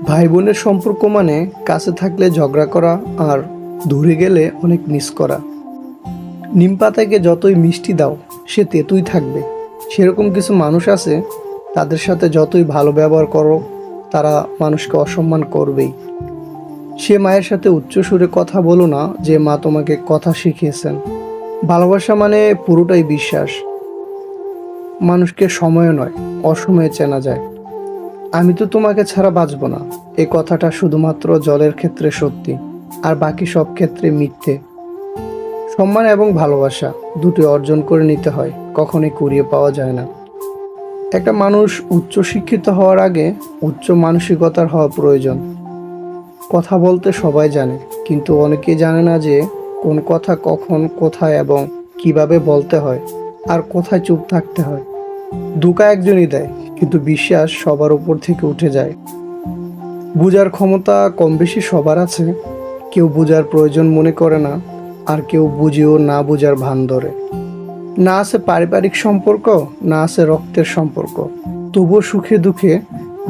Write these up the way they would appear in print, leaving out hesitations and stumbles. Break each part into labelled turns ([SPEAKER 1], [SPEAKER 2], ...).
[SPEAKER 1] ভাই বোনের সম্পর্ক মানে কাছে থাকলে ঝগড়া করা আর দূরে গেলে অনেক মিস করা। নিম পাতাকে যতই মিষ্টি দাও সে তেতুই থাকবে। সেরকম কিছু মানুষ আছে, তাদের সাথে যতই ভালো ব্যবহার করো তারা মানুষকে অসম্মান করবেই। সে মায়ের সাথে উচ্চ সুরে কথা বলো না যে মা তোমাকে কথা শিখিয়েছেন। ভালোবাসা মানে পুরোটাই বিশ্বাস। মানুষকে সময় নয়, অসময়ে চেনা যায়। আমি তো তোমাকে ছাড়া বাঁচব না, এই কথাটা শুধুমাত্র জলের ক্ষেত্রে সত্যি, আর বাকি সব ক্ষেত্রে মিথ্যে। সম্মান এবং ভালোবাসা দুটি অর্জন করে নিতে হয়, কখনোই কুড়িয়ে পাওয়া যায় না। একটা মানুষ উচ্চ শিক্ষিত হওয়ার আগে উচ্চ মানসিকতার হওয়া প্রয়োজন। কথা বলতে সবাই জানে, কিন্তু অনেকেই জানে না যে কোন কথা কখন, কোথায় এবং কিভাবে বলতে হয়, আর কোথায় চুপ থাকতে হয়। ধোঁকা একজনই দেয়, কিন্তু বিশ্বাস সবার উপর থেকে উঠে যায়। বোঝার ক্ষমতা কম বেশি সবার আছে। কেউ বোঝার প্রয়োজন মনে করে না, আর কেউ বুঝেও না বোঝার ভান ধরে। না আছে পারিবারিক সম্পর্ক, না আছে রক্তের সম্পর্ক, তবুও সুখে দুঃখে,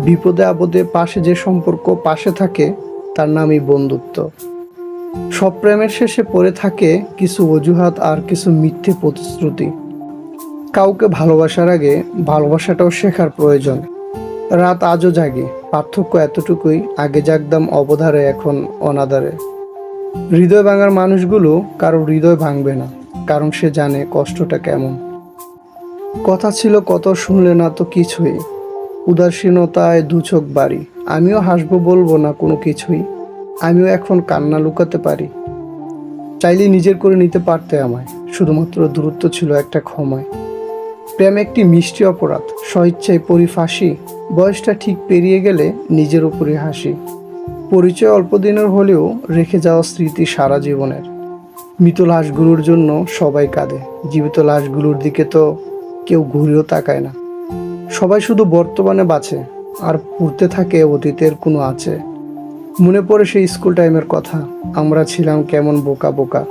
[SPEAKER 1] বিপদে আপদে পাশে যে সম্পর্ক পাশে থাকে তার নামই বন্ধুত্ব। সব প্রেমের শেষে পড়ে থাকে কিছু অজুহাত আর কিছু মিথ্যে প্রতিশ্রুতি। কাউকে ভালোবাসার আগে ভালোবাসাটাও শেখার প্রয়োজন। রাত আজও জাগে, পার্থক্য এতটুকুই, আগে জাগতাম অবধারে, এখন অনাদারে। হৃদয় ভাঙার মানুষগুলো কারো হৃদয় ভাঙবে না, কারণ সে জানে কষ্টটা কেমন। কথা ছিল কত, শুনলে না তো কিছুই, উদাসীনতায় দু চোখ বাড়ি। আমিও হাসবো, বলবো না কোনো কিছুই, আমিও এখন কান্না লুকাতে পারি। চাইলে নিজের করে নিতে পারতে আমায়, শুধুমাত্র দূরত্ব ছিল একটা ক্ষমায়। প্রেম একটি মিষ্টি অপরাধ, স্বইচ্ছায় পরি ফাঁসি, বয়সটা ঠিক পেরিয়ে গেলে নিজের উপরে হাসি। পরিচয় অল্প দিনের হলেও রেখে যাওয়া স্মৃতি সারা জীবনের। মৃত লাশগুলোর জন্য সবাই কাঁদে, জীবিত লাশগুলোর দিকে তো কেউ ঘুরেও তাকায় না। সবাই শুধু বর্তমানে বাঁচে, আর পড়তে থাকে অতীতের কোনো আছে। মনে পড়ে সেই স্কুল টাইমের কথা, আমরা ছিলাম কেমন বোকা বোকা।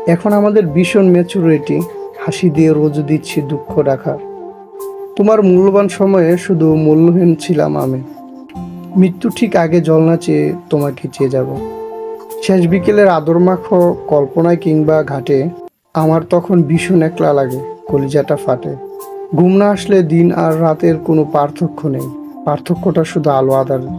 [SPEAKER 1] এখন আমাদের ভীষণ ম্যাচুরিটি, হাসি দিয়ে রোজ দিচ্ছি দুঃখ রাখা। তোমার মূল্যবান সময়ে শুধু মূল্যহীন ছিলাম আমি। মৃত্যু ঠিক আগে জল না চেয়ে তোমাকে চেয়ে যাব। শেষ বিকেলের আদর মাখো কল্পনায় কিংবা ঘাটে, আমার তখন ভীষণ একলা লাগে, কলিজাটা ফাটে। ঘুম না আসলে দিন আর রাতের কোনো পার্থক্য নেই, পার্থক্যটা শুধু আলো আঁধারের।